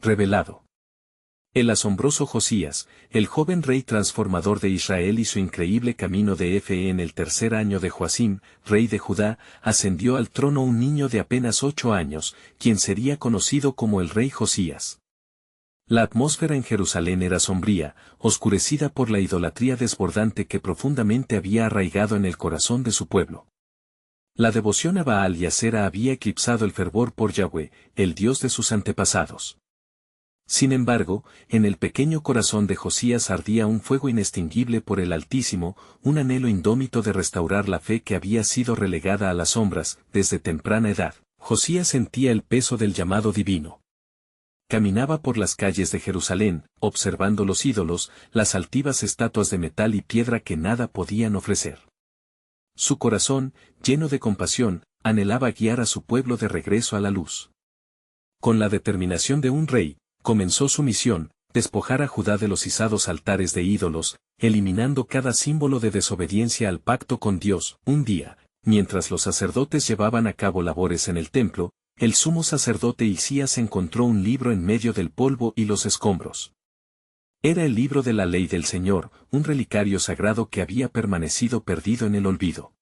revelado. El asombroso Josías, el joven rey transformador de Israel y su increíble camino de fe en el tercer año de Joacim, rey de Judá, ascendió al trono un niño de apenas 8 años, quien sería conocido como el rey Josías. La atmósfera en Jerusalén era sombría, oscurecida por la idolatría desbordante que profundamente había arraigado en el corazón de su pueblo. La devoción a Baal y Asera había eclipsado el fervor por Yahweh, el Dios de sus antepasados. Sin embargo, en el pequeño corazón de Josías ardía un fuego inextinguible por el Altísimo, un anhelo indómito de restaurar la fe que había sido relegada a las sombras, desde temprana edad. Josías sentía el peso del llamado divino. Caminaba por las calles de Jerusalén, observando los ídolos, las altivas estatuas de metal y piedra que nada podían ofrecer. Su corazón, lleno de compasión, anhelaba guiar a su pueblo de regreso a la luz. Con la determinación de un rey, comenzó su misión, despojar a Judá de los izados altares de ídolos, eliminando cada símbolo de desobediencia al pacto con Dios. Un día, mientras los sacerdotes llevaban a cabo labores en el templo, el sumo sacerdote Hilcías encontró un libro en medio del polvo y los escombros. Era el libro de la ley del Señor, un relicario sagrado que había permanecido perdido en el olvido.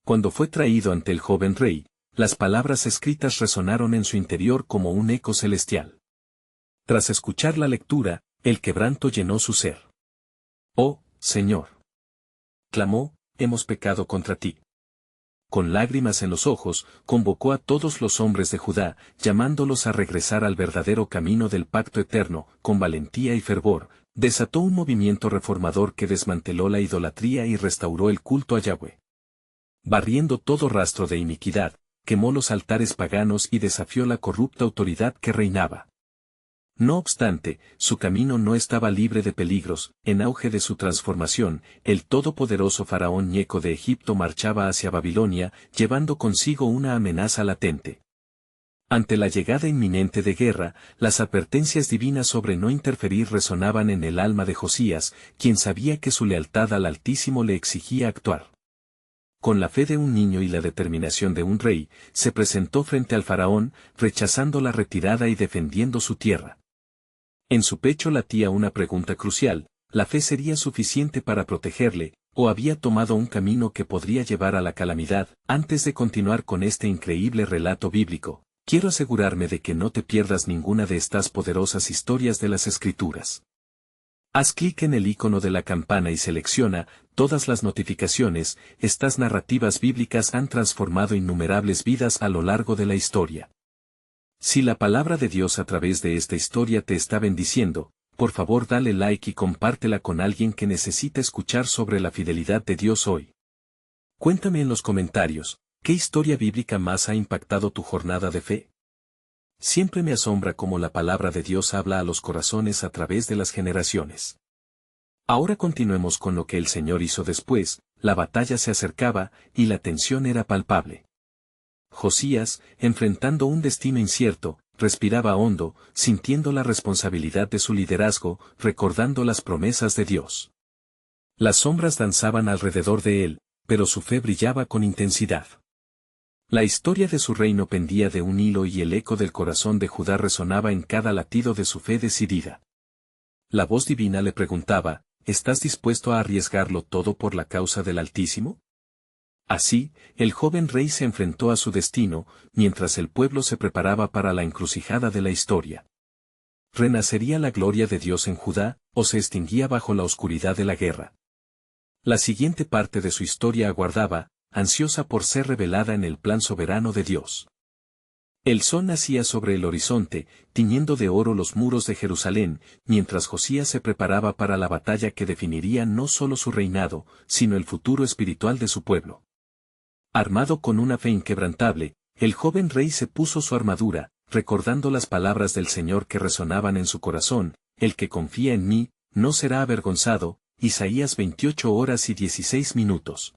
Cuando fue traído ante el joven rey, las palabras escritas resonaron en su interior como un eco celestial. Tras escuchar la lectura, el quebranto llenó su ser. «Oh, Señor», clamó, «hemos pecado contra ti». Con lágrimas en los ojos, convocó a todos los hombres de Judá, llamándolos a regresar al verdadero camino del pacto eterno. Con valentía y fervor, desató un movimiento reformador que desmanteló la idolatría y restauró el culto a Yahweh. Barriendo todo rastro de iniquidad, quemó los altares paganos y desafió la corrupta autoridad que reinaba. No obstante, su camino no estaba libre de peligros. En auge de su transformación, el todopoderoso faraón Neco de Egipto marchaba hacia Babilonia, llevando consigo una amenaza latente. Ante la llegada inminente de guerra, las advertencias divinas sobre no interferir resonaban en el alma de Josías, quien sabía que su lealtad al Altísimo le exigía actuar. Con la fe de un niño y la determinación de un rey, se presentó frente al faraón, rechazando la retirada y defendiendo su tierra. En su pecho latía una pregunta crucial: ¿la fe sería suficiente para protegerle, o había tomado un camino que podría llevar a la calamidad? Antes de continuar con este increíble relato bíblico, quiero asegurarme de que no te pierdas ninguna de estas poderosas historias de las Escrituras. Haz clic en el icono de la campana y selecciona todas las notificaciones. Estas narrativas bíblicas han transformado innumerables vidas a lo largo de la historia. Si la palabra de Dios a través de esta historia te está bendiciendo, por favor dale like y compártela con alguien que necesita escuchar sobre la fidelidad de Dios hoy. Cuéntame en los comentarios, ¿qué historia bíblica más ha impactado tu jornada de fe? Siempre me asombra cómo la palabra de Dios habla a los corazones a través de las generaciones. Ahora continuemos con lo que el Señor hizo después. La batalla se acercaba, y la tensión era palpable. Josías, enfrentando un destino incierto, respiraba hondo, sintiendo la responsabilidad de su liderazgo, recordando las promesas de Dios. Las sombras danzaban alrededor de él, pero su fe brillaba con intensidad. La historia de su reino pendía de un hilo y el eco del corazón de Judá resonaba en cada latido de su fe decidida. La voz divina le preguntaba: ¿estás dispuesto a arriesgarlo todo por la causa del Altísimo? Así, el joven rey se enfrentó a su destino, mientras el pueblo se preparaba para la encrucijada de la historia. ¿Renacería la gloria de Dios en Judá, o se extinguía bajo la oscuridad de la guerra? La siguiente parte de su historia aguardaba, ansiosa por ser revelada en el plan soberano de Dios. El sol nacía sobre el horizonte, tiñendo de oro los muros de Jerusalén, mientras Josías se preparaba para la batalla que definiría no solo su reinado, sino el futuro espiritual de su pueblo. Armado con una fe inquebrantable, el joven rey se puso su armadura, recordando las palabras del Señor que resonaban en su corazón: el que confía en mí, no será avergonzado. Isaías 28:16.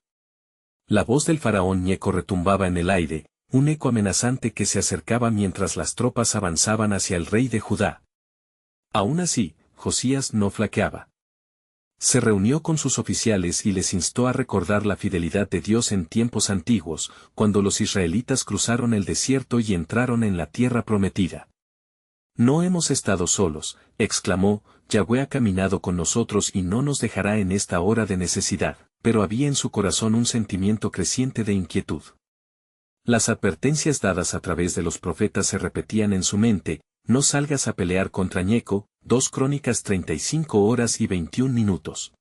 La voz del faraón Neco retumbaba en el aire, un eco amenazante que se acercaba mientras las tropas avanzaban hacia el rey de Judá. Aún así, Josías no flaqueaba. Se reunió con sus oficiales y les instó a recordar la fidelidad de Dios en tiempos antiguos, cuando los israelitas cruzaron el desierto y entraron en la tierra prometida. No hemos estado solos, exclamó, Yahweh ha caminado con nosotros y no nos dejará en esta hora de necesidad, pero había en su corazón un sentimiento creciente de inquietud. Las advertencias dadas a través de los profetas se repetían en su mente: no salgas a pelear contra Ñeco, 2 Crónicas 35 horas y 21 minutos.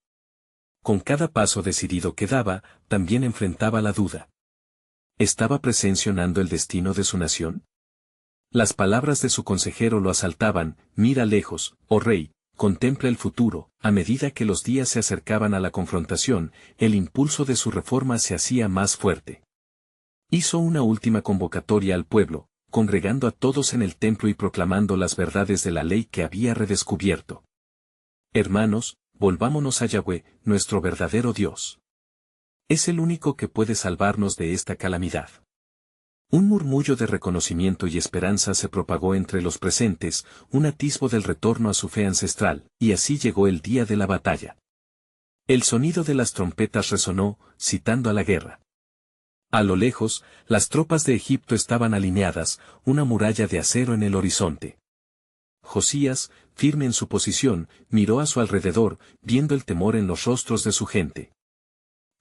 Con cada paso decidido que daba, también enfrentaba la duda. ¿Estaba presencionando el destino de su nación? Las palabras de su consejero lo asaltaban: mira lejos, oh rey, contempla el futuro. A medida que los días se acercaban a la confrontación, el impulso de su reforma se hacía más fuerte. Hizo una última convocatoria al pueblo, congregando a todos en el templo y proclamando las verdades de la ley que había redescubierto. Hermanos, volvámonos a Yahweh, nuestro verdadero Dios. Es el único que puede salvarnos de esta calamidad. Un murmullo de reconocimiento y esperanza se propagó entre los presentes, un atisbo del retorno a su fe ancestral, y así llegó el día de la batalla. El sonido de las trompetas resonó, citando a la guerra. A lo lejos, las tropas de Egipto estaban alineadas, una muralla de acero en el horizonte. Josías, firme en su posición, miró a su alrededor, viendo el temor en los rostros de su gente.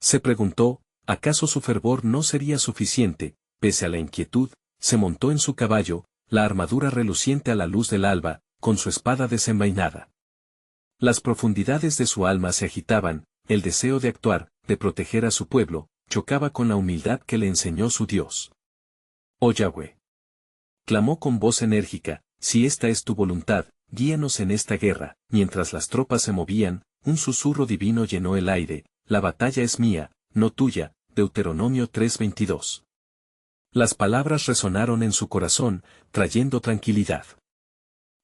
Se preguntó, ¿acaso su fervor no sería suficiente? Pese a la inquietud, se montó en su caballo, la armadura reluciente a la luz del alba, con su espada desenvainada. Las profundidades de su alma se agitaban, el deseo de actuar, de proteger a su pueblo, chocaba con la humildad que le enseñó su Dios. Oh Yahweh, clamó con voz enérgica, si esta es tu voluntad, guíanos en esta guerra. Mientras las tropas se movían, un susurro divino llenó el aire: la batalla es mía, no tuya. Deuteronomio 3:22. Las palabras resonaron en su corazón, trayendo tranquilidad.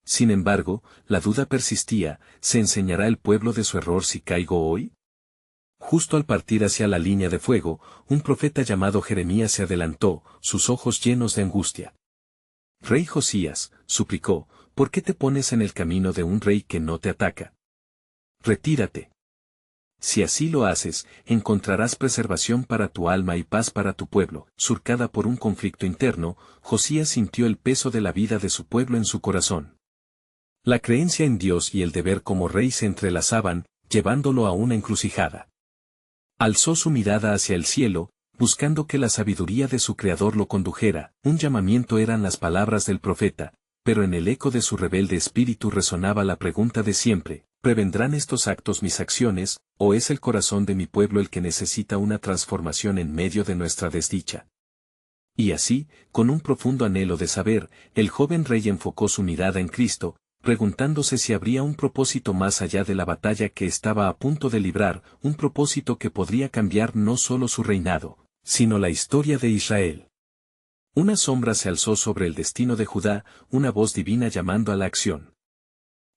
Sin embargo, la duda persistía: ¿se enseñará el pueblo de su error si caigo hoy? Justo al partir hacia la línea de fuego, un profeta llamado Jeremías se adelantó, sus ojos llenos de angustia. Rey Josías, suplicó, ¿por qué te pones en el camino de un rey que no te ataca? Retírate. Si así lo haces, encontrarás preservación para tu alma y paz para tu pueblo. Surcada por un conflicto interno, Josías sintió el peso de la vida de su pueblo en su corazón. La creencia en Dios y el deber como rey se entrelazaban, llevándolo a una encrucijada. Alzó su mirada hacia el cielo, buscando que la sabiduría de su Creador lo condujera. Un llamamiento eran las palabras del profeta, pero en el eco de su rebelde espíritu resonaba la pregunta de siempre: ¿prevendrán estos actos mis acciones, o es el corazón de mi pueblo el que necesita una transformación en medio de nuestra desdicha? Y así, con un profundo anhelo de saber, el joven rey enfocó su mirada en Cristo, preguntándose si habría un propósito más allá de la batalla que estaba a punto de librar, un propósito que podría cambiar no solo su reinado, sino la historia de Israel. Una sombra se alzó sobre el destino de Judá, una voz divina llamando a la acción.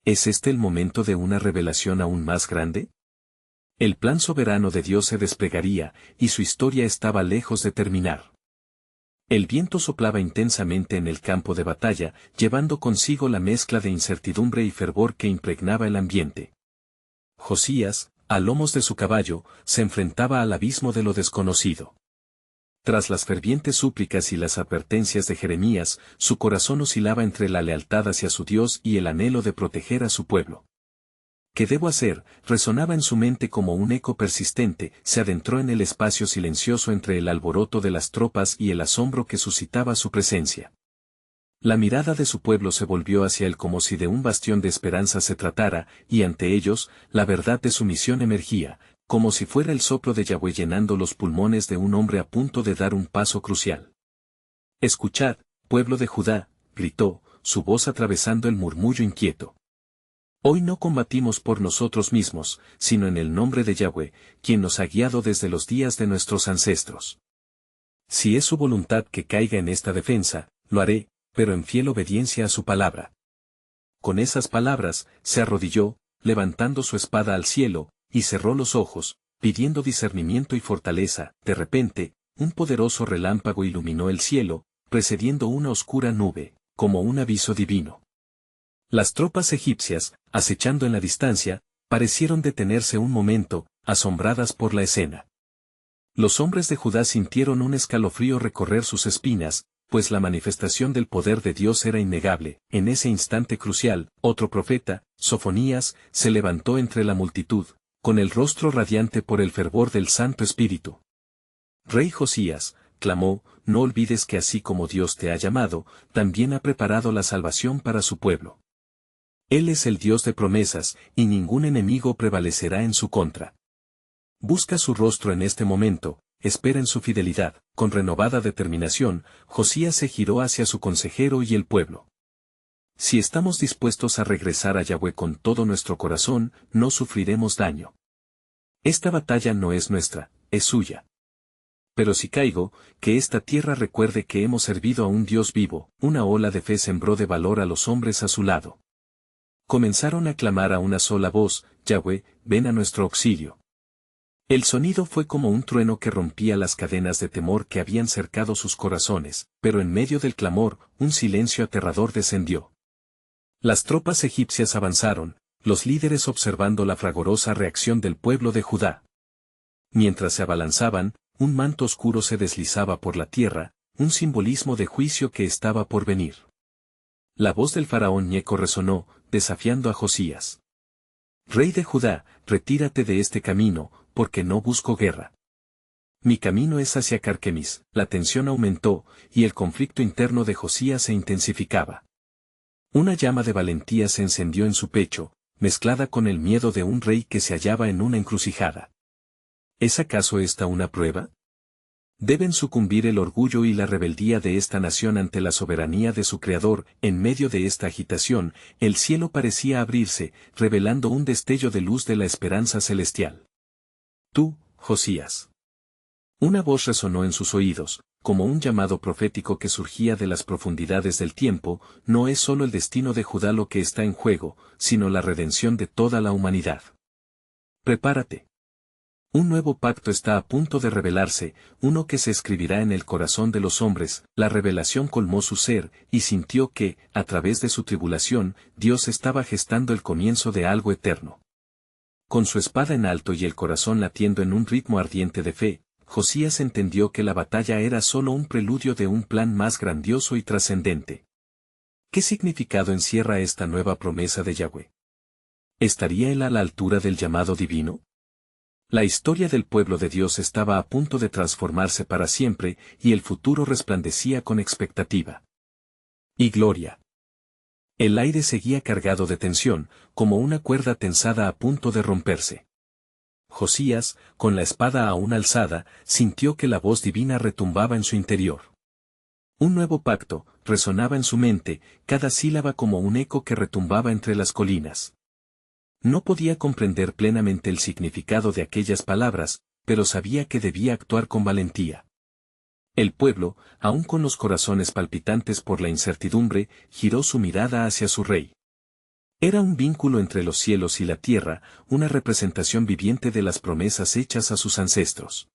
¿Es este el momento de una revelación aún más grande? El plan soberano de Dios se desplegaría, y su historia estaba lejos de terminar. El viento soplaba intensamente en el campo de batalla, llevando consigo la mezcla de incertidumbre y fervor que impregnaba el ambiente. Josías, a lomos de su caballo, se enfrentaba al abismo de lo desconocido. Tras las fervientes súplicas y las advertencias de Jeremías, su corazón oscilaba entre la lealtad hacia su Dios y el anhelo de proteger a su pueblo. ¿Qué debo hacer? Resonaba en su mente como un eco persistente. Se adentró en el espacio silencioso entre el alboroto de las tropas y el asombro que suscitaba su presencia. La mirada de su pueblo se volvió hacia él como si de un bastión de esperanza se tratara, y ante ellos, la verdad de su misión emergía, como si fuera el soplo de Yahweh llenando los pulmones de un hombre a punto de dar un paso crucial. «Escuchad, pueblo de Judá», gritó, su voz atravesando el murmullo inquieto. Hoy no combatimos por nosotros mismos, sino en el nombre de Yahweh, quien nos ha guiado desde los días de nuestros ancestros. Si es su voluntad que caiga en esta defensa, lo haré, pero en fiel obediencia a su palabra. Con esas palabras, se arrodilló, levantando su espada al cielo, y cerró los ojos, pidiendo discernimiento y fortaleza. De repente, un poderoso relámpago iluminó el cielo, precediendo una oscura nube, como un aviso divino. Las tropas egipcias, acechando en la distancia, parecieron detenerse un momento, asombradas por la escena. Los hombres de Judá sintieron un escalofrío recorrer sus espinas, pues la manifestación del poder de Dios era innegable. En ese instante crucial, otro profeta, Sofonías, se levantó entre la multitud, con el rostro radiante por el fervor del Santo Espíritu. Rey Josías, clamó, no olvides que así como Dios te ha llamado, también ha preparado la salvación para su pueblo. Él es el Dios de promesas, y ningún enemigo prevalecerá en su contra. Busca su rostro en este momento, espera en su fidelidad. Con renovada determinación, Josías se giró hacia su consejero y el pueblo. Si estamos dispuestos a regresar a Yahweh con todo nuestro corazón, no sufriremos daño. Esta batalla no es nuestra, es suya. Pero si caigo, que esta tierra recuerde que hemos servido a un Dios vivo. Una ola de fe sembró de valor a los hombres a su lado. Comenzaron a clamar a una sola voz, Yahweh, ven a nuestro auxilio. El sonido fue como un trueno que rompía las cadenas de temor que habían cercado sus corazones, pero en medio del clamor, un silencio aterrador descendió. Las tropas egipcias avanzaron, los líderes observando la fragorosa reacción del pueblo de Judá. Mientras se abalanzaban, un manto oscuro se deslizaba por la tierra, un simbolismo de juicio que estaba por venir. La voz del faraón Neco resonó, desafiando a Josías. Rey de Judá, retírate de este camino, porque no busco guerra. Mi camino es hacia Carquemis. La tensión aumentó, y el conflicto interno de Josías se intensificaba. Una llama de valentía se encendió en su pecho, mezclada con el miedo de un rey que se hallaba en una encrucijada. ¿Es acaso esta una prueba? ¿Deben sucumbir el orgullo y la rebeldía de esta nación ante la soberanía de su Creador? En medio de esta agitación, el cielo parecía abrirse, revelando un destello de luz de la esperanza celestial. Tú, Josías. Una voz resonó en sus oídos, como un llamado profético que surgía de las profundidades del tiempo. No es solo el destino de Judá lo que está en juego, sino la redención de toda la humanidad. Prepárate. Un nuevo pacto está a punto de revelarse, uno que se escribirá en el corazón de los hombres. La revelación colmó su ser, y sintió que, a través de su tribulación, Dios estaba gestando el comienzo de algo eterno. Con su espada en alto y el corazón latiendo en un ritmo ardiente de fe, Josías entendió que la batalla era solo un preludio de un plan más grandioso y trascendente. ¿Qué significado encierra esta nueva promesa de Yahweh? ¿Estaría él a la altura del llamado divino? La historia del pueblo de Dios estaba a punto de transformarse para siempre, y el futuro resplandecía con expectativa. Y gloria. El aire seguía cargado de tensión, como una cuerda tensada a punto de romperse. Josías, con la espada aún alzada, sintió que la voz divina retumbaba en su interior. Un nuevo pacto resonaba en su mente, cada sílaba como un eco que retumbaba entre las colinas. No podía comprender plenamente el significado de aquellas palabras, pero sabía que debía actuar con valentía. El pueblo, aún con los corazones palpitantes por la incertidumbre, giró su mirada hacia su rey. Era un vínculo entre los cielos y la tierra, una representación viviente de las promesas hechas a sus ancestros.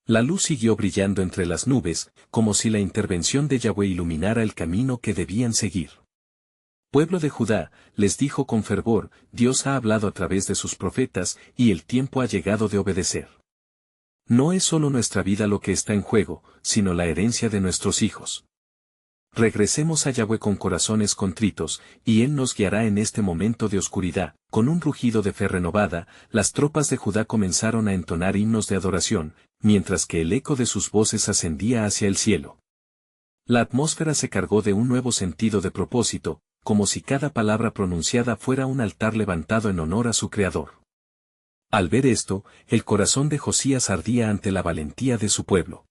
La luz siguió brillando entre las nubes, como si la intervención de Yahweh iluminara el camino que debían seguir. Pueblo de Judá, les dijo con fervor, Dios ha hablado a través de sus profetas, y el tiempo ha llegado de obedecer. No es solo nuestra vida lo que está en juego, sino la herencia de nuestros hijos. Regresemos a Yahweh con corazones contritos, y Él nos guiará en este momento de oscuridad. Con un rugido de fe renovada, las tropas de Judá comenzaron a entonar himnos de adoración, mientras que el eco de sus voces ascendía hacia el cielo. La atmósfera se cargó de un nuevo sentido de propósito, como si cada palabra pronunciada fuera un altar levantado en honor a su Creador. Al ver esto, el corazón de Josías ardía ante la valentía de su pueblo.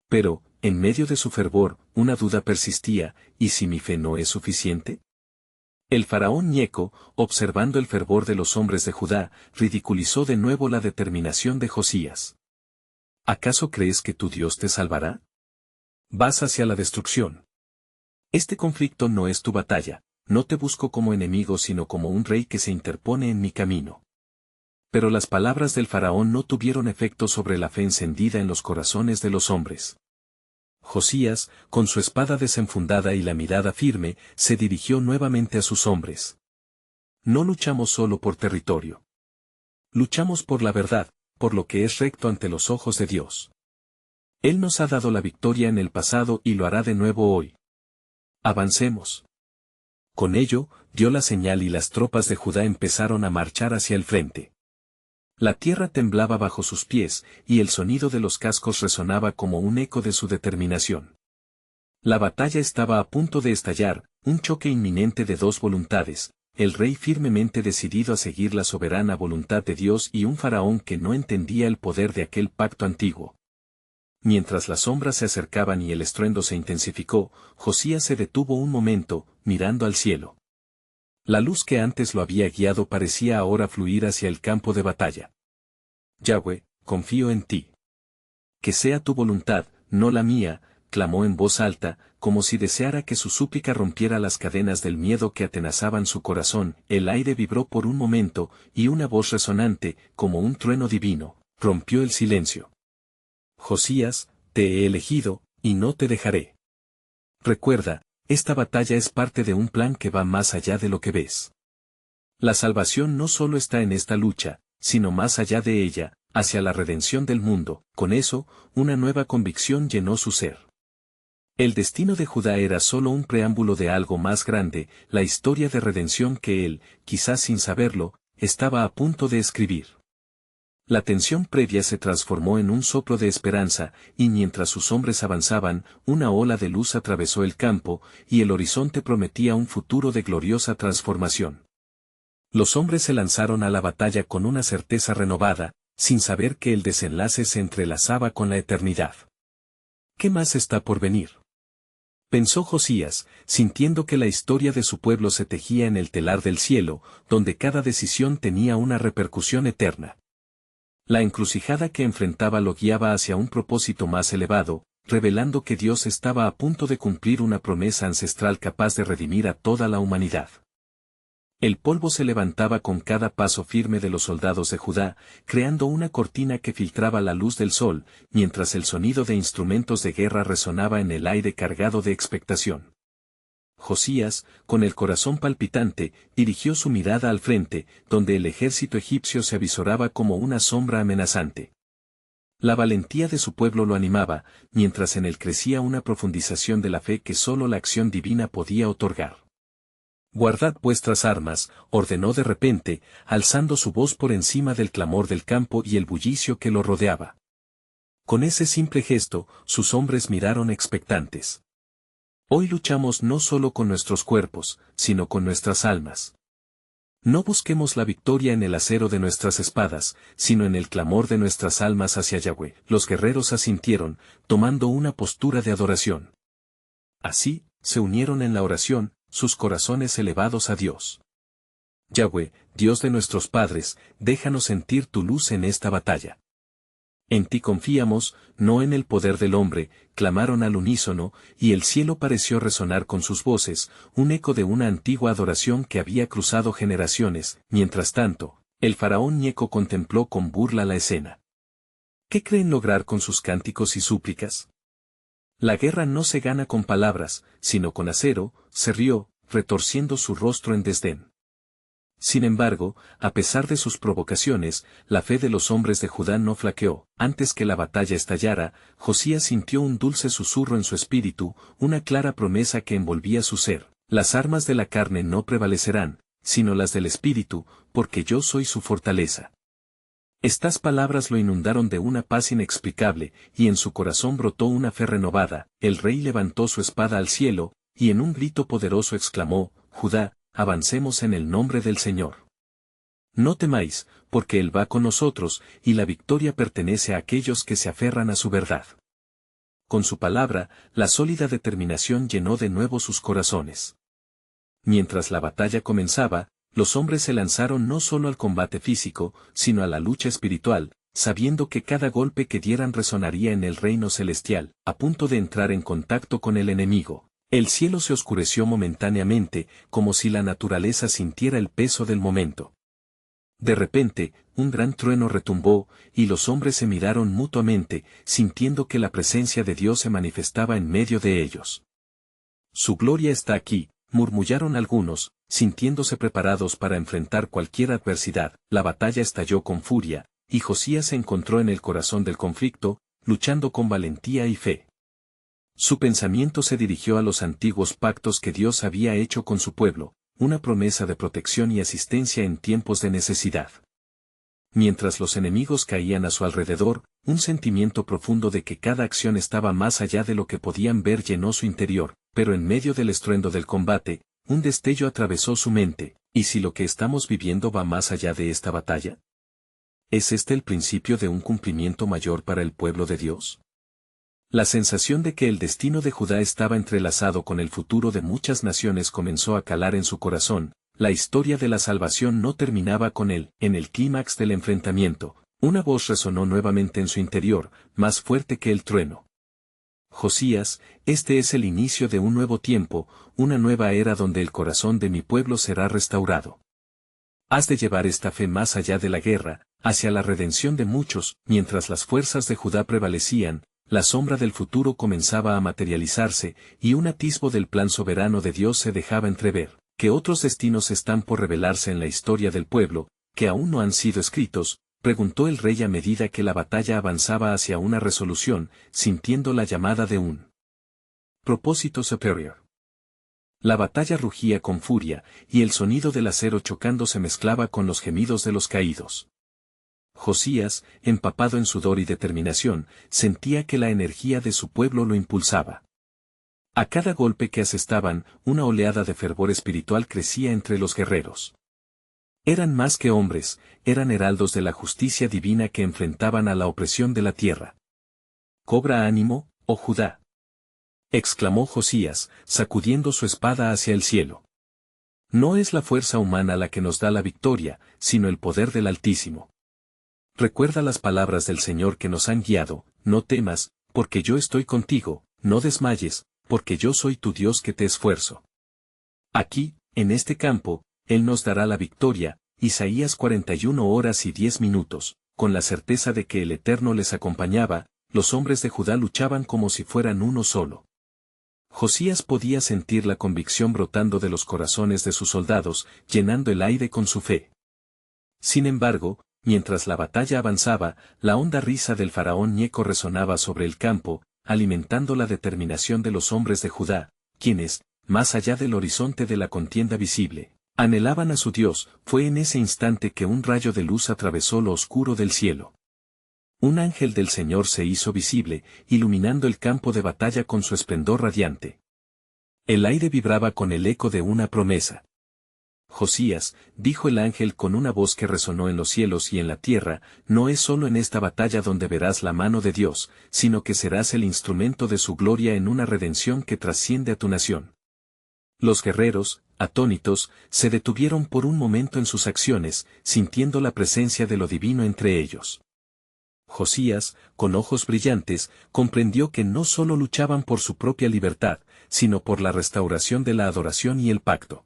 Pero, en medio de su fervor, una duda persistía, ¿y si mi fe no es suficiente? El faraón Neco, observando el fervor de los hombres de Judá, ridiculizó de nuevo la determinación de Josías. ¿Acaso crees que tu Dios te salvará? Vas hacia la destrucción. Este conflicto no es tu batalla, no te busco como enemigo sino como un rey que se interpone en mi camino. Pero las palabras del faraón no tuvieron efecto sobre la fe encendida en los corazones de los hombres. Josías, con su espada desenfundada y la mirada firme, se dirigió nuevamente a sus hombres. No luchamos solo por territorio. Luchamos por la verdad, por lo que es recto ante los ojos de Dios. Él nos ha dado la victoria en el pasado y lo hará de nuevo hoy. Avancemos. Con ello, dio la señal y las tropas de Judá empezaron a marchar hacia el frente. La tierra temblaba bajo sus pies, y el sonido de los cascos resonaba como un eco de su determinación. La batalla estaba a punto de estallar, un choque inminente de dos voluntades, el rey firmemente decidido a seguir la soberana voluntad de Dios y un faraón que no entendía el poder de aquel pacto antiguo. Mientras las sombras se acercaban y el estruendo se intensificó, Josías se detuvo un momento, mirando al cielo. La luz que antes lo había guiado parecía ahora fluir hacia el campo de batalla. Yahweh, confío en ti. Que sea tu voluntad, no la mía, clamó en voz alta, como si deseara que su súplica rompiera las cadenas del miedo que atenazaban su corazón. El aire vibró por un momento, y una voz resonante, como un trueno divino, rompió el silencio. Josías, te he elegido, y no te dejaré. Recuerda, esta batalla es parte de un plan que va más allá de lo que ves. La salvación no solo está en esta lucha, sino más allá de ella, hacia la redención del mundo. Con eso, una nueva convicción llenó su ser. El destino de Judá era solo un preámbulo de algo más grande, la historia de redención que él, quizás sin saberlo, estaba a punto de escribir. La tensión previa se transformó en un soplo de esperanza, y mientras sus hombres avanzaban, una ola de luz atravesó el campo, y el horizonte prometía un futuro de gloriosa transformación. Los hombres se lanzaron a la batalla con una certeza renovada, sin saber que el desenlace se entrelazaba con la eternidad. ¿Qué más está por venir?, pensó Josías, sintiendo que la historia de su pueblo se tejía en el telar del cielo, donde cada decisión tenía una repercusión eterna. La encrucijada que enfrentaba lo guiaba hacia un propósito más elevado, revelando que Dios estaba a punto de cumplir una promesa ancestral capaz de redimir a toda la humanidad. El polvo se levantaba con cada paso firme de los soldados de Judá, creando una cortina que filtraba la luz del sol, mientras el sonido de instrumentos de guerra resonaba en el aire cargado de expectación. Josías, con el corazón palpitante, dirigió su mirada al frente, donde el ejército egipcio se avisoraba como una sombra amenazante. La valentía de su pueblo lo animaba, mientras en él crecía una profundización de la fe que solo la acción divina podía otorgar. «Guardad vuestras armas», ordenó de repente, alzando su voz por encima del clamor del campo y el bullicio que lo rodeaba. Con ese simple gesto, sus hombres miraron expectantes. Hoy luchamos no solo con nuestros cuerpos, sino con nuestras almas. No busquemos la victoria en el acero de nuestras espadas, sino en el clamor de nuestras almas hacia Yahweh. Los guerreros asintieron, tomando una postura de adoración. Así, se unieron en la oración, sus corazones elevados a Dios. Yahweh, Dios de nuestros padres, déjanos sentir tu luz en esta batalla. En ti confiamos, no en el poder del hombre, clamaron al unísono, y el cielo pareció resonar con sus voces, un eco de una antigua adoración que había cruzado generaciones. Mientras tanto, el faraón Ñeco contempló con burla la escena. ¿Qué creen lograr con sus cánticos y súplicas? La guerra no se gana con palabras, sino con acero, se rió, retorciendo su rostro en desdén. Sin embargo, a pesar de sus provocaciones, la fe de los hombres de Judá no flaqueó. Antes que la batalla estallara, Josías sintió un dulce susurro en su espíritu, una clara promesa que envolvía su ser. Las armas de la carne no prevalecerán, sino las del espíritu, porque yo soy su fortaleza. Estas palabras lo inundaron de una paz inexplicable, y en su corazón brotó una fe renovada. El rey levantó su espada al cielo, y en un grito poderoso exclamó: «Judá, avancemos en el nombre del Señor. No temáis, porque Él va con nosotros, y la victoria pertenece a aquellos que se aferran a su verdad». Con su palabra, la sólida determinación llenó de nuevo sus corazones. Mientras la batalla comenzaba, los hombres se lanzaron no solo al combate físico, sino a la lucha espiritual, sabiendo que cada golpe que dieran resonaría en el reino celestial. A punto de entrar en contacto con el enemigo, el cielo se oscureció momentáneamente, como si la naturaleza sintiera el peso del momento. De repente, un gran trueno retumbó, y los hombres se miraron mutuamente, sintiendo que la presencia de Dios se manifestaba en medio de ellos. «Su gloria está aquí», murmullaron algunos, sintiéndose preparados para enfrentar cualquier adversidad. La batalla estalló con furia, y Josías se encontró en el corazón del conflicto, luchando con valentía y fe. Su pensamiento se dirigió a los antiguos pactos que Dios había hecho con su pueblo, una promesa de protección y asistencia en tiempos de necesidad. Mientras los enemigos caían a su alrededor, un sentimiento profundo de que cada acción estaba más allá de lo que podían ver llenó su interior, pero en medio del estruendo del combate, un destello atravesó su mente. ¿Y si lo que estamos viviendo va más allá de esta batalla? ¿Es este el principio de un cumplimiento mayor para el pueblo de Dios? La sensación de que el destino de Judá estaba entrelazado con el futuro de muchas naciones comenzó a calar en su corazón. La historia de la salvación no terminaba con él. En el clímax del enfrentamiento, una voz resonó nuevamente en su interior, más fuerte que el trueno. Josías, este es el inicio de un nuevo tiempo, una nueva era donde el corazón de mi pueblo será restaurado. Has de llevar esta fe más allá de la guerra, hacia la redención de muchos. Mientras las fuerzas de Judá prevalecían, la sombra del futuro comenzaba a materializarse, y un atisbo del plan soberano de Dios se dejaba entrever, que otros destinos están por revelarse en la historia del pueblo, que aún no han sido escritos, preguntó el rey a medida que la batalla avanzaba hacia una resolución, sintiendo la llamada de un propósito superior. La batalla rugía con furia, y el sonido del acero chocando se mezclaba con los gemidos de los caídos. Josías, empapado en sudor y determinación, sentía que la energía de su pueblo lo impulsaba. A cada golpe que asestaban, una oleada de fervor espiritual crecía entre los guerreros. Eran más que hombres, eran heraldos de la justicia divina que enfrentaban a la opresión de la tierra. «Cobra ánimo, oh Judá», exclamó Josías, sacudiendo su espada hacia el cielo. No es la fuerza humana la que nos da la victoria, sino el poder del Altísimo. Recuerda las palabras del Señor que nos han guiado: no temas, porque yo estoy contigo, no desmayes, porque yo soy tu Dios que te esfuerzo. Aquí, en este campo, Él nos dará la victoria. Isaías 41 horas y 10 minutos, con la certeza de que el Eterno les acompañaba, los hombres de Judá luchaban como si fueran uno solo. Josías podía sentir la convicción brotando de los corazones de sus soldados, llenando el aire con su fe. Sin embargo, mientras la batalla avanzaba, la honda risa del faraón Nieco resonaba sobre el campo, alimentando la determinación de los hombres de Judá, quienes, más allá del horizonte de la contienda visible, anhelaban a su Dios. Fue en ese instante que un rayo de luz atravesó lo oscuro del cielo. Un ángel del Señor se hizo visible, iluminando el campo de batalla con su esplendor radiante. El aire vibraba con el eco de una promesa. Josías, dijo el ángel con una voz que resonó en los cielos y en la tierra, no es solo en esta batalla donde verás la mano de Dios, sino que serás el instrumento de su gloria en una redención que trasciende a tu nación. Los guerreros, atónitos, se detuvieron por un momento en sus acciones, sintiendo la presencia de lo divino entre ellos. Josías, con ojos brillantes, comprendió que no solo luchaban por su propia libertad, sino por la restauración de la adoración y el pacto.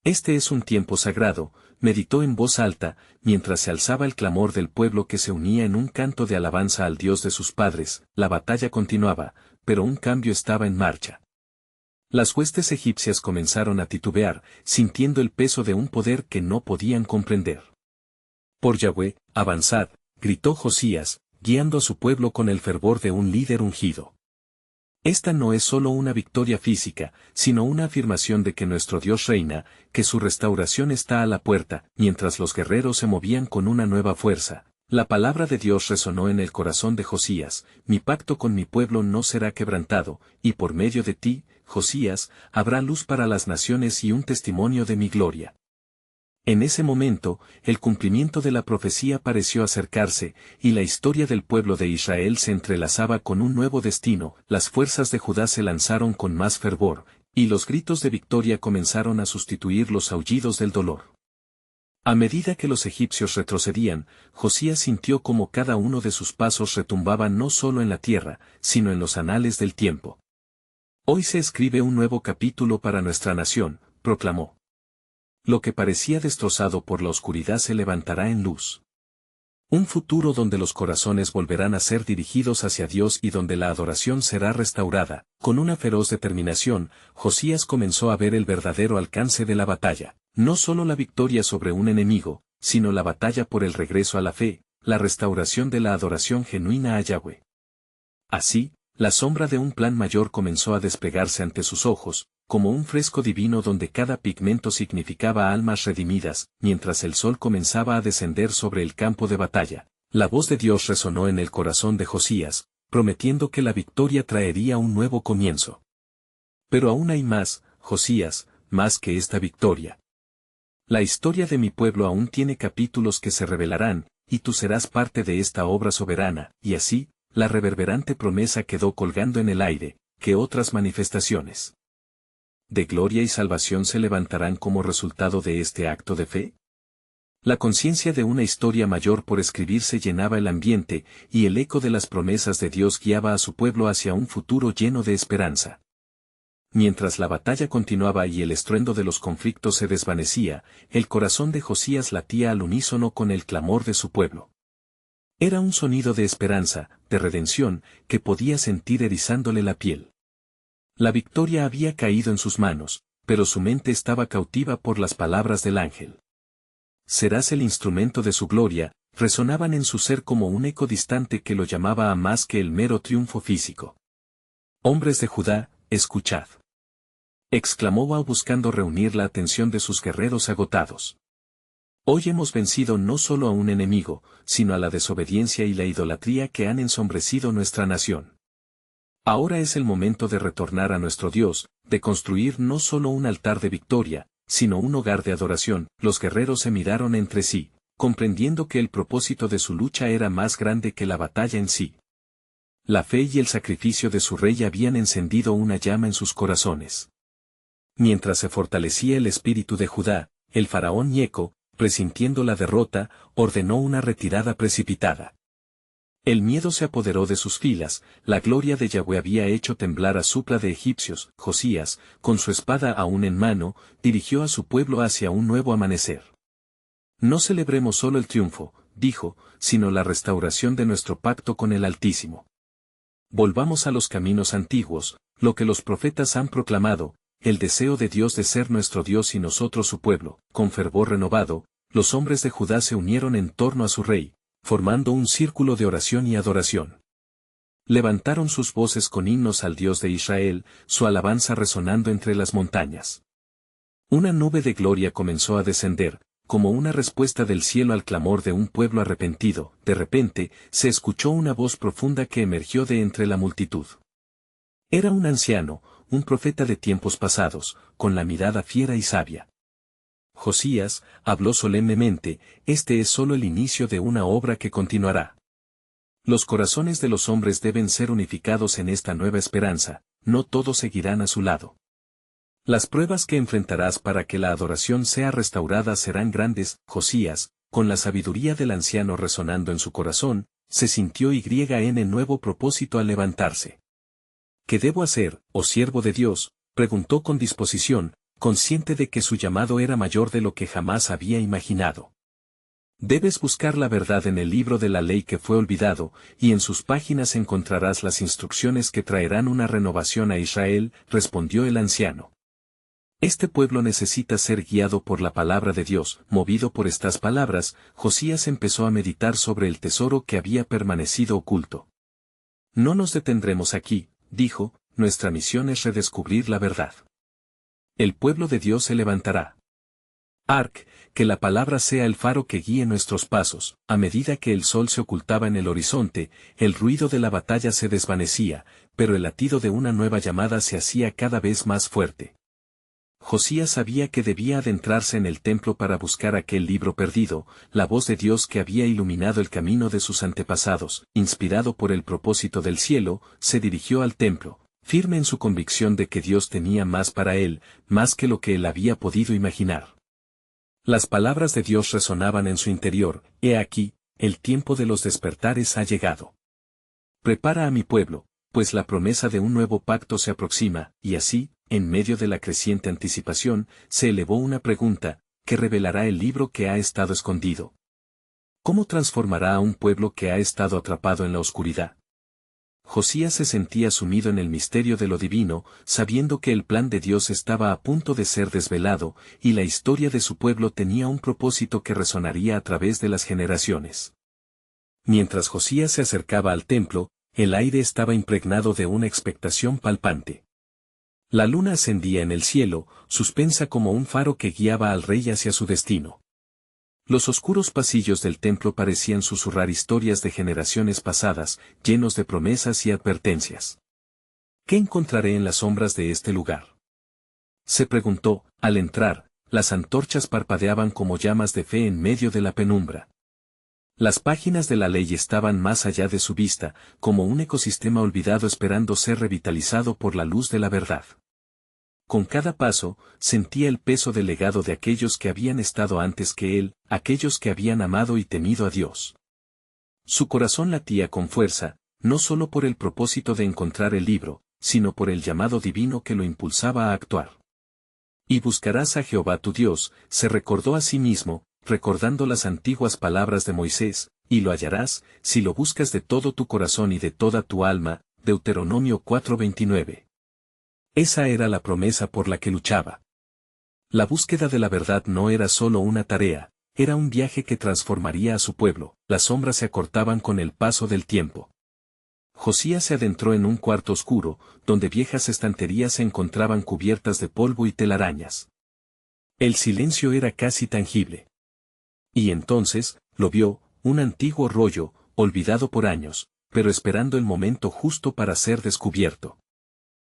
Este es un tiempo sagrado, meditó en voz alta, mientras se alzaba el clamor del pueblo que se unía en un canto de alabanza al Dios de sus padres. La batalla continuaba, pero un cambio estaba en marcha. Las huestes egipcias comenzaron a titubear, sintiendo el peso de un poder que no podían comprender. Por Yahweh, avanzad, gritó Josías, guiando a su pueblo con el fervor de un líder ungido. Esta no es solo una victoria física, sino una afirmación de que nuestro Dios reina, que su restauración está a la puerta. Mientras los guerreros se movían con una nueva fuerza, la palabra de Dios resonó en el corazón de Josías: mi pacto con mi pueblo no será quebrantado, y por medio de ti, Josías, habrá luz para las naciones y un testimonio de mi gloria. En ese momento, el cumplimiento de la profecía pareció acercarse, y la historia del pueblo de Israel se entrelazaba con un nuevo destino. Las fuerzas de Judá se lanzaron con más fervor, y los gritos de victoria comenzaron a sustituir los aullidos del dolor. A medida que los egipcios retrocedían, Josías sintió como cada uno de sus pasos retumbaba no solo en la tierra, sino en los anales del tiempo. Hoy se escribe un nuevo capítulo para nuestra nación, proclamó. Lo que parecía destrozado por la oscuridad se levantará en luz. Un futuro donde los corazones volverán a ser dirigidos hacia Dios y donde la adoración será restaurada. Con una feroz determinación, Josías comenzó a ver el verdadero alcance de la batalla. No solo la victoria sobre un enemigo, sino la batalla por el regreso a la fe, la restauración de la adoración genuina a Yahweh. Así, la sombra de un plan mayor comenzó a desplegarse ante sus ojos, como un fresco divino donde cada pigmento significaba almas redimidas, mientras el sol comenzaba a descender sobre el campo de batalla. La voz de Dios resonó en el corazón de Josías, prometiendo que la victoria traería un nuevo comienzo. Pero aún hay más, Josías, más que esta victoria. La historia de mi pueblo aún tiene capítulos que se revelarán, y tú serás parte de esta obra soberana, y así, la reverberante promesa quedó colgando en el aire, que otras manifestaciones de gloria y salvación se levantarán como resultado de este acto de fe. La conciencia de una historia mayor por escribirse llenaba el ambiente, y el eco de las promesas de Dios guiaba a su pueblo hacia un futuro lleno de esperanza. Mientras la batalla continuaba y el estruendo de los conflictos se desvanecía, el corazón de Josías latía al unísono con el clamor de su pueblo. Era un sonido de esperanza, de redención, que podía sentir erizándole la piel. La victoria había caído en sus manos, pero su mente estaba cautiva por las palabras del ángel. Serás el instrumento de su gloria, resonaban en su ser como un eco distante que lo llamaba a más que el mero triunfo físico. Hombres de Judá, escuchad. Exclamó Bao buscando reunir la atención de sus guerreros agotados. Hoy hemos vencido no solo a un enemigo, sino a la desobediencia y la idolatría que han ensombrecido nuestra nación. Ahora es el momento de retornar a nuestro Dios, de construir no solo un altar de victoria, sino un hogar de adoración. Los guerreros se miraron entre sí, comprendiendo que el propósito de su lucha era más grande que la batalla en sí. La fe y el sacrificio de su rey habían encendido una llama en sus corazones. Mientras se fortalecía el espíritu de Judá, el faraón Neco, presintiendo la derrota, ordenó una retirada precipitada. El miedo se apoderó de sus filas, la gloria de Yahweh había hecho temblar a supla de egipcios. Josías, con su espada aún en mano, dirigió a su pueblo hacia un nuevo amanecer. No celebremos solo el triunfo, dijo, sino la restauración de nuestro pacto con el Altísimo. Volvamos a los caminos antiguos, lo que los profetas han proclamado, el deseo de Dios de ser nuestro Dios y nosotros su pueblo. Con fervor renovado, los hombres de Judá se unieron en torno a su rey, formando un círculo de oración y adoración. Levantaron sus voces con himnos al Dios de Israel, su alabanza resonando entre las montañas. Una nube de gloria comenzó a descender, como una respuesta del cielo al clamor de un pueblo arrepentido. De repente, se escuchó una voz profunda que emergió de entre la multitud. Era un anciano, un profeta de tiempos pasados, con la mirada fiera y sabia. Josías, habló solemnemente, este es solo el inicio de una obra que continuará. Los corazones de los hombres deben ser unificados en esta nueva esperanza, no todos seguirán a su lado. Las pruebas que enfrentarás para que la adoración sea restaurada serán grandes. Josías, con la sabiduría del anciano resonando en su corazón, se sintió en nuevo propósito al levantarse. ¿Qué debo hacer, oh siervo de Dios?, preguntó con disposición, consciente de que su llamado era mayor de lo que jamás había imaginado. Debes buscar la verdad en el libro de la ley que fue olvidado, y en sus páginas encontrarás las instrucciones que traerán una renovación a Israel, respondió el anciano. Este pueblo necesita ser guiado por la palabra de Dios. Movido por estas palabras, Josías empezó a meditar sobre el tesoro que había permanecido oculto. No nos detendremos aquí, dijo, nuestra misión es redescubrir la verdad. El pueblo de Dios se levantará. Que la palabra sea el faro que guíe nuestros pasos. A medida que el sol se ocultaba en el horizonte, el ruido de la batalla se desvanecía, pero el latido de una nueva llamada se hacía cada vez más fuerte. Josías sabía que debía adentrarse en el templo para buscar aquel libro perdido, la voz de Dios que había iluminado el camino de sus antepasados. Inspirado por el propósito del cielo, se dirigió al templo, firme en su convicción de que Dios tenía más para él, más que lo que él había podido imaginar. Las palabras de Dios resonaban en su interior: he aquí, el tiempo de los despertares ha llegado. Prepara a mi pueblo, pues la promesa de un nuevo pacto se aproxima. Y así, en medio de la creciente anticipación, se elevó una pregunta: ¿qué revelará el libro que ha estado escondido? ¿Cómo transformará a un pueblo que ha estado atrapado en la oscuridad? Josías se sentía sumido en el misterio de lo divino, sabiendo que el plan de Dios estaba a punto de ser desvelado, y la historia de su pueblo tenía un propósito que resonaría a través de las generaciones. Mientras Josías se acercaba al templo, el aire estaba impregnado de una expectación palpante. La luna ascendía en el cielo, suspensa como un faro que guiaba al rey hacia su destino. Los oscuros pasillos del templo parecían susurrar historias de generaciones pasadas, llenos de promesas y advertencias. ¿Qué encontraré en las sombras de este lugar?, se preguntó. Al entrar, las antorchas parpadeaban como llamas de fe en medio de la penumbra. Las páginas de la ley estaban más allá de su vista, como un ecosistema olvidado esperando ser revitalizado por la luz de la verdad. Con cada paso, sentía el peso del legado de aquellos que habían estado antes que él, aquellos que habían amado y temido a Dios. Su corazón latía con fuerza, no solo por el propósito de encontrar el libro, sino por el llamado divino que lo impulsaba a actuar. Y buscarás a Jehová tu Dios, se recordó a sí mismo, recordando las antiguas palabras de Moisés, y lo hallarás, si lo buscas de todo tu corazón y de toda tu alma, Deuteronomio 4:29. Esa era la promesa por la que luchaba. La búsqueda de la verdad no era solo una tarea, era un viaje que transformaría a su pueblo. Las sombras se acortaban con el paso del tiempo. Josías se adentró en un cuarto oscuro, donde viejas estanterías se encontraban cubiertas de polvo y telarañas. El silencio era casi tangible. Y entonces, lo vio, un antiguo rollo, olvidado por años, pero esperando el momento justo para ser descubierto.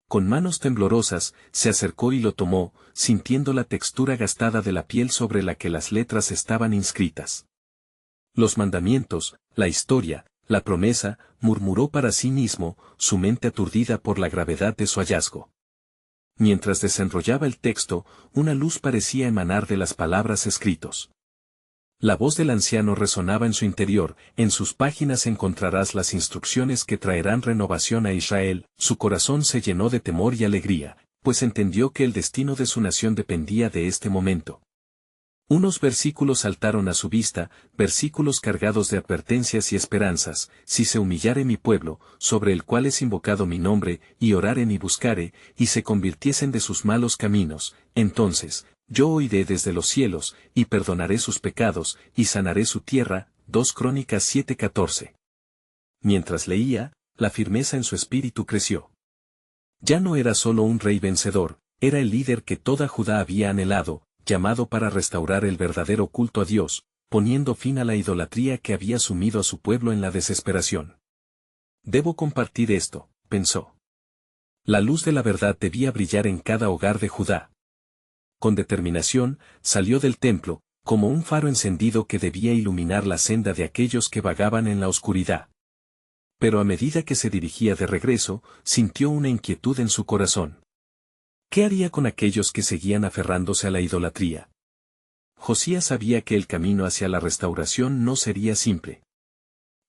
Con manos temblorosas, se acercó y lo tomó, sintiendo la textura gastada de la piel sobre la que las letras estaban inscritas. Los mandamientos, la historia, la promesa, murmuró para sí mismo, su mente aturdida por la gravedad de su hallazgo. Mientras desenrollaba el texto, una luz parecía emanar de las palabras escritos. La voz del anciano resonaba en su interior. En sus páginas encontrarás las instrucciones que traerán renovación a Israel. Su corazón se llenó de temor y alegría, pues entendió que el destino de su nación dependía de este momento. Unos versículos saltaron a su vista, versículos cargados de advertencias y esperanzas. Si se humillare mi pueblo, sobre el cual es invocado mi nombre, y oraren y buscare, y se convirtiesen de sus malos caminos, entonces, yo oiré desde los cielos, y perdonaré sus pecados, y sanaré su tierra. 2 Crónicas 7:14. Mientras leía, la firmeza en su espíritu creció. Ya no era solo un rey vencedor, era el líder que toda Judá había anhelado, llamado para restaurar el verdadero culto a Dios, poniendo fin a la idolatría que había sumido a su pueblo en la desesperación. Debo compartir esto, pensó. La luz de la verdad debía brillar en cada hogar de Judá. Con determinación, salió del templo, como un faro encendido que debía iluminar la senda de aquellos que vagaban en la oscuridad. Pero a medida que se dirigía de regreso, sintió una inquietud en su corazón. ¿Qué haría con aquellos que seguían aferrándose a la idolatría? Josías sabía que el camino hacia la restauración no sería simple.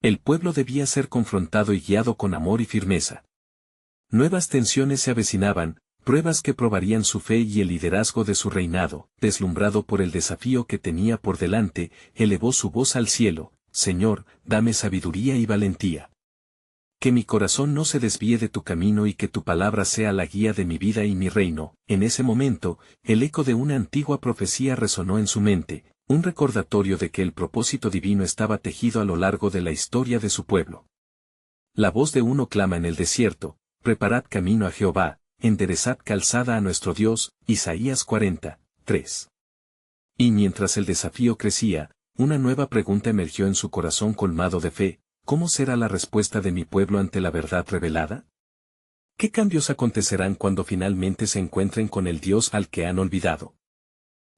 El pueblo debía ser confrontado y guiado con amor y firmeza. Nuevas tensiones se avecinaban, pruebas que probarían su fe y el liderazgo de su reinado. Deslumbrado por el desafío que tenía por delante, elevó su voz al cielo: Señor, dame sabiduría y valentía. Que mi corazón no se desvíe de tu camino y que tu palabra sea la guía de mi vida y mi reino. En ese momento, el eco de una antigua profecía resonó en su mente, un recordatorio de que el propósito divino estaba tejido a lo largo de la historia de su pueblo. La voz de uno clama en el desierto: preparad camino a Jehová, enderezad calzada a nuestro Dios. Isaías 40:3. Y mientras el desafío crecía, una nueva pregunta emergió en su corazón colmado de fe: ¿cómo será la respuesta de mi pueblo ante la verdad revelada? ¿Qué cambios acontecerán cuando finalmente se encuentren con el Dios al que han olvidado?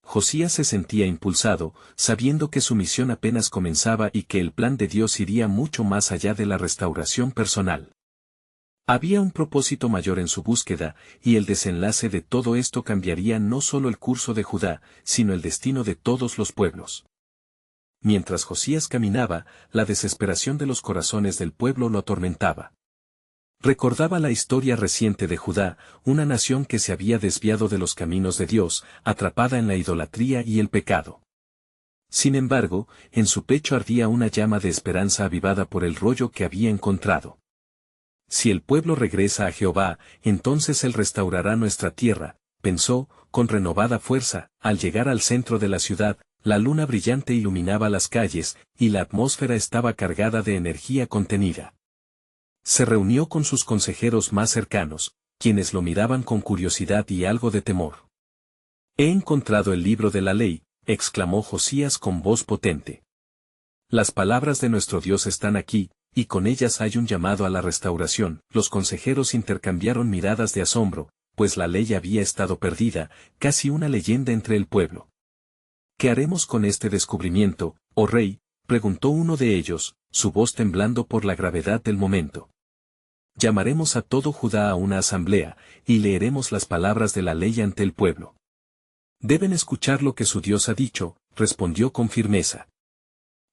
Josías se sentía impulsado, sabiendo que su misión apenas comenzaba y que el plan de Dios iría mucho más allá de la restauración personal. Había un propósito mayor en su búsqueda, y el desenlace de todo esto cambiaría no solo el curso de Judá, sino el destino de todos los pueblos. Mientras Josías caminaba, la desesperación de los corazones del pueblo lo atormentaba. Recordaba la historia reciente de Judá, una nación que se había desviado de los caminos de Dios, atrapada en la idolatría y el pecado. Sin embargo, en su pecho ardía una llama de esperanza avivada por el rollo que había encontrado. Si el pueblo regresa a Jehová, entonces Él restaurará nuestra tierra, pensó, con renovada fuerza. Al llegar al centro de la ciudad, la luna brillante iluminaba las calles, y la atmósfera estaba cargada de energía contenida. Se reunió con sus consejeros más cercanos, quienes lo miraban con curiosidad y algo de temor. He encontrado el libro de la ley, exclamó Josías con voz potente. Las palabras de nuestro Dios están aquí, y con ellas hay un llamado a la restauración. Los consejeros intercambiaron miradas de asombro, pues la ley había estado perdida, casi una leyenda entre el pueblo. ¿Qué haremos con este descubrimiento, oh rey?, preguntó uno de ellos, su voz temblando por la gravedad del momento. Llamaremos a todo Judá a una asamblea, y leeremos las palabras de la ley ante el pueblo. Deben escuchar lo que su Dios ha dicho, respondió con firmeza.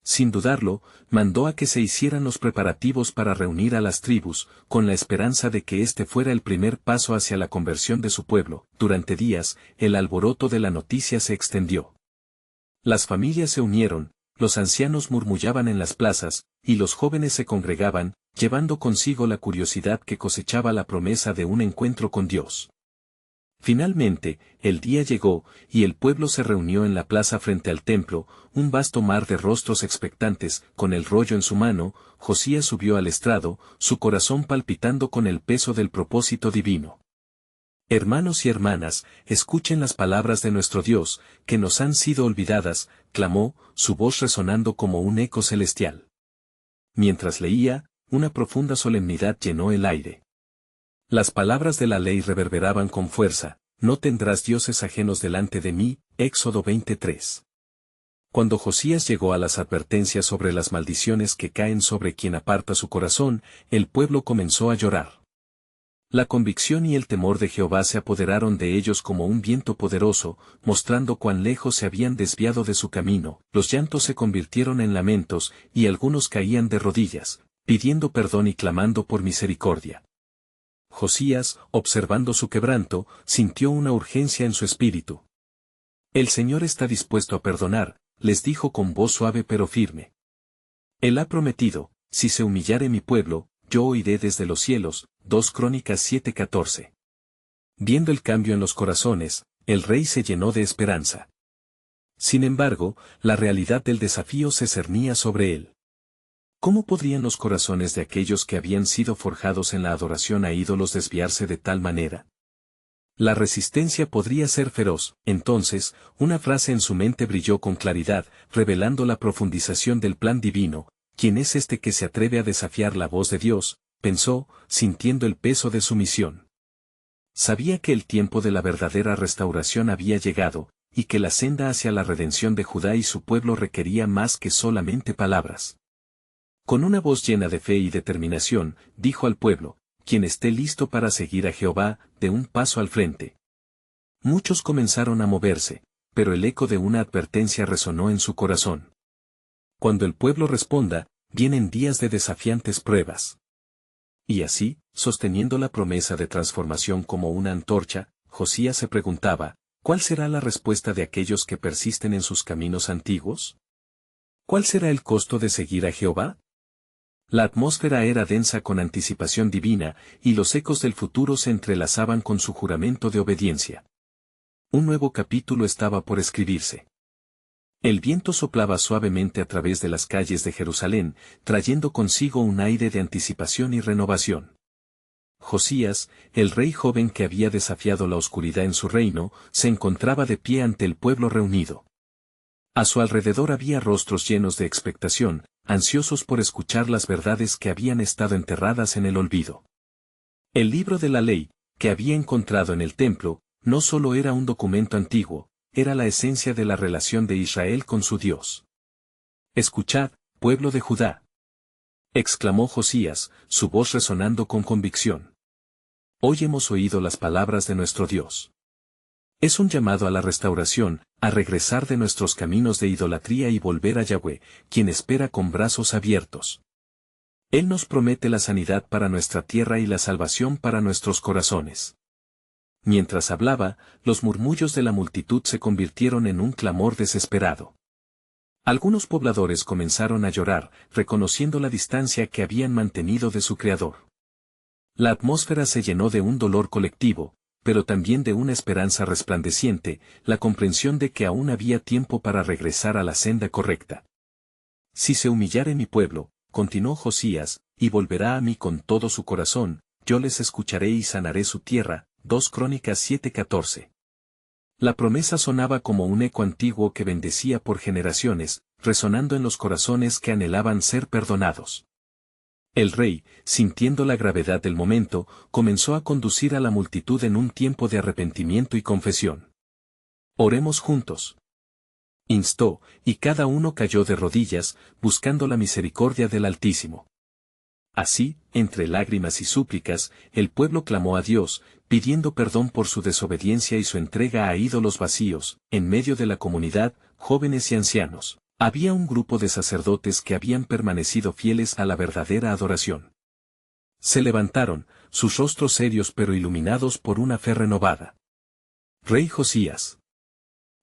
Sin dudarlo, mandó a que se hicieran los preparativos para reunir a las tribus, con la esperanza de que este fuera el primer paso hacia la conversión de su pueblo. Durante días, el alboroto de la noticia se extendió. Las familias se unieron, los ancianos murmullaban en las plazas, y los jóvenes se congregaban, llevando consigo la curiosidad que cosechaba la promesa de un encuentro con Dios. Finalmente, el día llegó, y el pueblo se reunió en la plaza frente al templo, un vasto mar de rostros expectantes. Con el rollo en su mano, Josías subió al estrado, su corazón palpitando con el peso del propósito divino. Hermanos y hermanas, escuchen las palabras de nuestro Dios, que nos han sido olvidadas, clamó, su voz resonando como un eco celestial. Mientras leía, una profunda solemnidad llenó el aire. Las palabras de la ley reverberaban con fuerza: no tendrás dioses ajenos delante de mí, Éxodo 23. Cuando Josías llegó a las advertencias sobre las maldiciones que caen sobre quien aparta su corazón, el pueblo comenzó a llorar. La convicción y el temor de Jehová se apoderaron de ellos como un viento poderoso, mostrando cuán lejos se habían desviado de su camino. Los llantos se convirtieron en lamentos, y algunos caían de rodillas, pidiendo perdón y clamando por misericordia. Josías, observando su quebranto, sintió una urgencia en su espíritu. El Señor está dispuesto a perdonar, les dijo con voz suave pero firme. Él ha prometido: si se humillare mi pueblo, yo oiré desde los cielos. 2 Crónicas 7:14. Viendo el cambio en los corazones, el rey se llenó de esperanza. Sin embargo, la realidad del desafío se cernía sobre él. ¿Cómo podrían los corazones de aquellos que habían sido forjados en la adoración a ídolos desviarse de tal manera? La resistencia podría ser feroz. Entonces, una frase en su mente brilló con claridad, revelando la profundización del plan divino. ¿Quién es este que se atreve a desafiar la voz de Dios?, pensó, sintiendo el peso de su misión. Sabía que el tiempo de la verdadera restauración había llegado, y que la senda hacia la redención de Judá y su pueblo requería más que solamente palabras. Con una voz llena de fe y determinación, dijo al pueblo: quien esté listo para seguir a Jehová, dé un paso al frente. Muchos comenzaron a moverse, pero el eco de una advertencia resonó en su corazón. Cuando el pueblo responda, vienen días de desafiantes pruebas. Y así, sosteniendo la promesa de transformación como una antorcha, Josías se preguntaba: ¿cuál será la respuesta de aquellos que persisten en sus caminos antiguos? ¿Cuál será el costo de seguir a Jehová? La atmósfera era densa con anticipación divina, y los ecos del futuro se entrelazaban con su juramento de obediencia. Un nuevo capítulo estaba por escribirse. El viento soplaba suavemente a través de las calles de Jerusalén, trayendo consigo un aire de anticipación y renovación. Josías, el rey joven que había desafiado la oscuridad en su reino, se encontraba de pie ante el pueblo reunido. A su alrededor había rostros llenos de expectación, ansiosos por escuchar las verdades que habían estado enterradas en el olvido. El libro de la ley, que había encontrado en el templo, no solo era un documento antiguo, era la esencia de la relación de Israel con su Dios. «Escuchad, pueblo de Judá», exclamó Josías, su voz resonando con convicción. «Hoy hemos oído las palabras de nuestro Dios. Es un llamado a la restauración, a regresar de nuestros caminos de idolatría y volver a Yahweh, quien espera con brazos abiertos. Él nos promete la sanidad para nuestra tierra y la salvación para nuestros corazones». Mientras hablaba, los murmullos de la multitud se convirtieron en un clamor desesperado. Algunos pobladores comenzaron a llorar, reconociendo la distancia que habían mantenido de su Creador. La atmósfera se llenó de un dolor colectivo, pero también de una esperanza resplandeciente, la comprensión de que aún había tiempo para regresar a la senda correcta. «Si se humillare mi pueblo», continuó Josías, y volverá a mí con todo su corazón, yo les escucharé y sanaré su tierra. 2 Crónicas 7:14. La promesa sonaba como un eco antiguo que bendecía por generaciones, resonando en los corazones que anhelaban ser perdonados. El rey, sintiendo la gravedad del momento, comenzó a conducir a la multitud en un tiempo de arrepentimiento y confesión. Oremos juntos. Instó, y cada uno cayó de rodillas, buscando la misericordia del Altísimo. Así, entre lágrimas y súplicas, el pueblo clamó a Dios, pidiendo perdón por su desobediencia y su entrega a ídolos vacíos. En medio de la comunidad, jóvenes y ancianos, había un grupo de sacerdotes que habían permanecido fieles a la verdadera adoración. Se levantaron, sus rostros serios pero iluminados por una fe renovada. Rey Josías.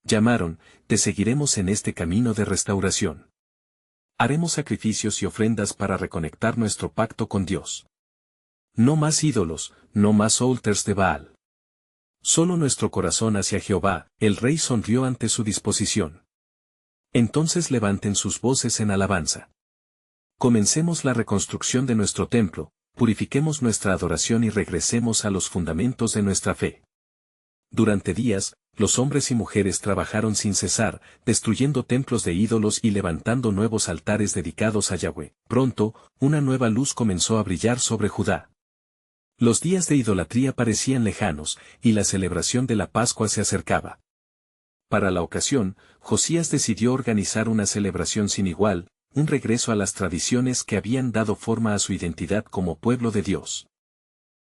Llamaron, te seguiremos en este camino de restauración. Haremos sacrificios y ofrendas para reconectar nuestro pacto con Dios. No más ídolos, no más altars de Baal. Solo nuestro corazón hacia Jehová. El rey sonrió ante su disposición. Entonces levanten sus voces en alabanza. Comencemos la reconstrucción de nuestro templo, purifiquemos nuestra adoración y regresemos a los fundamentos de nuestra fe. Durante días, los hombres y mujeres trabajaron sin cesar, destruyendo templos de ídolos y levantando nuevos altares dedicados a Yahweh. Pronto, una nueva luz comenzó a brillar sobre Judá. Los días de idolatría parecían lejanos, y la celebración de la Pascua se acercaba. Para la ocasión, Josías decidió organizar una celebración sin igual, un regreso a las tradiciones que habían dado forma a su identidad como pueblo de Dios.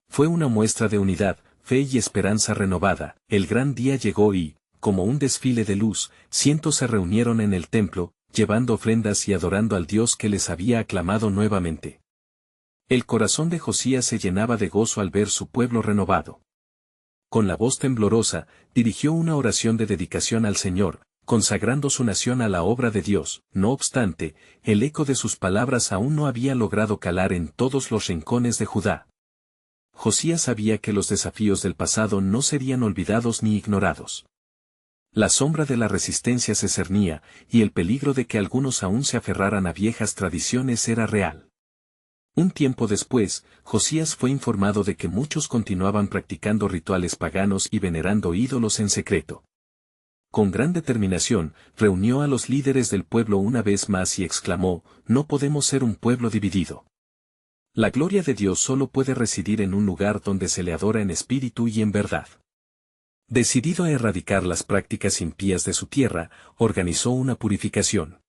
Fue una muestra de unidad, fe y esperanza renovada. El gran día llegó y, como un desfile de luz, cientos se reunieron en el templo, llevando ofrendas y adorando al Dios que les había aclamado nuevamente. El corazón de Josías se llenaba de gozo al ver su pueblo renovado. Con la voz temblorosa, dirigió una oración de dedicación al Señor, consagrando su nación a la obra de Dios. No obstante, el eco de sus palabras aún no había logrado calar en todos los rincones de Judá. Josías sabía que los desafíos del pasado no serían olvidados ni ignorados. La sombra de la resistencia se cernía, y el peligro de que algunos aún se aferraran a viejas tradiciones era real. Un tiempo después, Josías fue informado de que muchos continuaban practicando rituales paganos y venerando ídolos en secreto. Con gran determinación, reunió a los líderes del pueblo una vez más y exclamó, no podemos ser un pueblo dividido. La gloria de Dios solo puede residir en un lugar donde se le adora en espíritu y en verdad. Decidido a erradicar las prácticas impías de su tierra, organizó una purificación.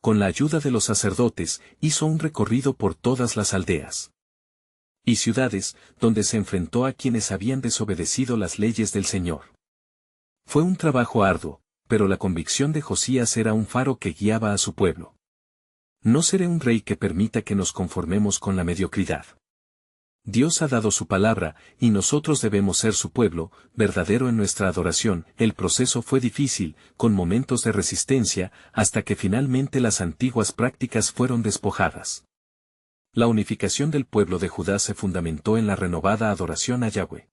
Con la ayuda de los sacerdotes, hizo un recorrido por todas las aldeas y ciudades, donde se enfrentó a quienes habían desobedecido las leyes del Señor. Fue un trabajo arduo, pero la convicción de Josías era un faro que guiaba a su pueblo. No seré un rey que permita que nos conformemos con la mediocridad. Dios ha dado su palabra, y nosotros debemos ser su pueblo, verdadero en nuestra adoración. El proceso fue difícil, con momentos de resistencia, hasta que finalmente las antiguas prácticas fueron despojadas. La unificación del pueblo de Judá se fundamentó en la renovada adoración a Yahweh.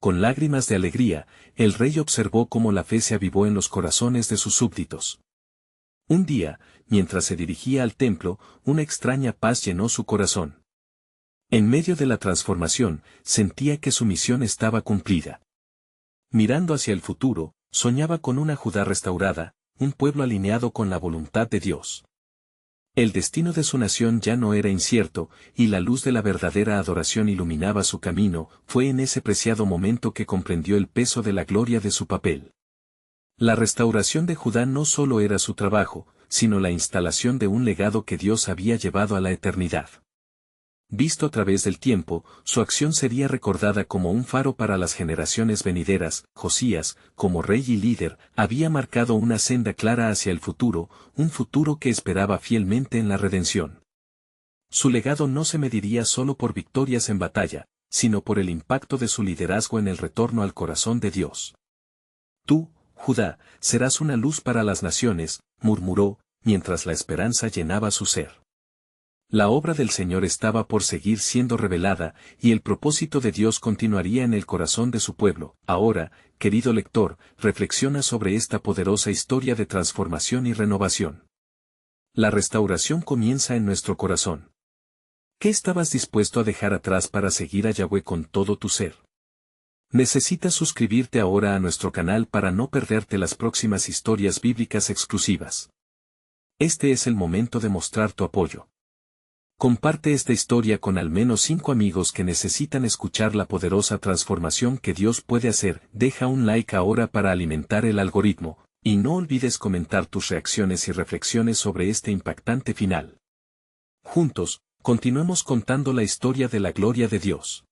Con lágrimas de alegría, el rey observó cómo la fe se avivó en los corazones de sus súbditos. Un día, mientras se dirigía al templo, una extraña paz llenó su corazón. En medio de la transformación, sentía que su misión estaba cumplida. Mirando hacia el futuro, soñaba con una Judá restaurada, un pueblo alineado con la voluntad de Dios. El destino de su nación ya no era incierto, y la luz de la verdadera adoración iluminaba su camino. Fue en ese preciado momento que comprendió el peso de la gloria de su papel. La restauración de Judá no solo era su trabajo, sino la instalación de un legado que Dios había llevado a la eternidad. Visto a través del tiempo, su acción sería recordada como un faro para las generaciones venideras. Josías, como rey y líder, había marcado una senda clara hacia el futuro, un futuro que esperaba fielmente en la redención. Su legado no se mediría solo por victorias en batalla, sino por el impacto de su liderazgo en el retorno al corazón de Dios. Tú, Judá, serás una luz para las naciones, murmuró, mientras la esperanza llenaba su ser. La obra del Señor estaba por seguir siendo revelada, y el propósito de Dios continuaría en el corazón de su pueblo. Ahora, querido lector, reflexiona sobre esta poderosa historia de transformación y renovación. La restauración comienza en nuestro corazón. ¿Qué estabas dispuesto a dejar atrás para seguir a Yahweh con todo tu ser? Necesitas suscribirte ahora a nuestro canal para no perderte las próximas historias bíblicas exclusivas. Este es el momento de mostrar tu apoyo. Comparte esta historia con al menos 5 amigos que necesitan escuchar la poderosa transformación que Dios puede hacer. Deja un like ahora para alimentar el algoritmo, y no olvides comentar tus reacciones y reflexiones sobre este impactante final. Juntos, continuemos contando la historia de la gloria de Dios.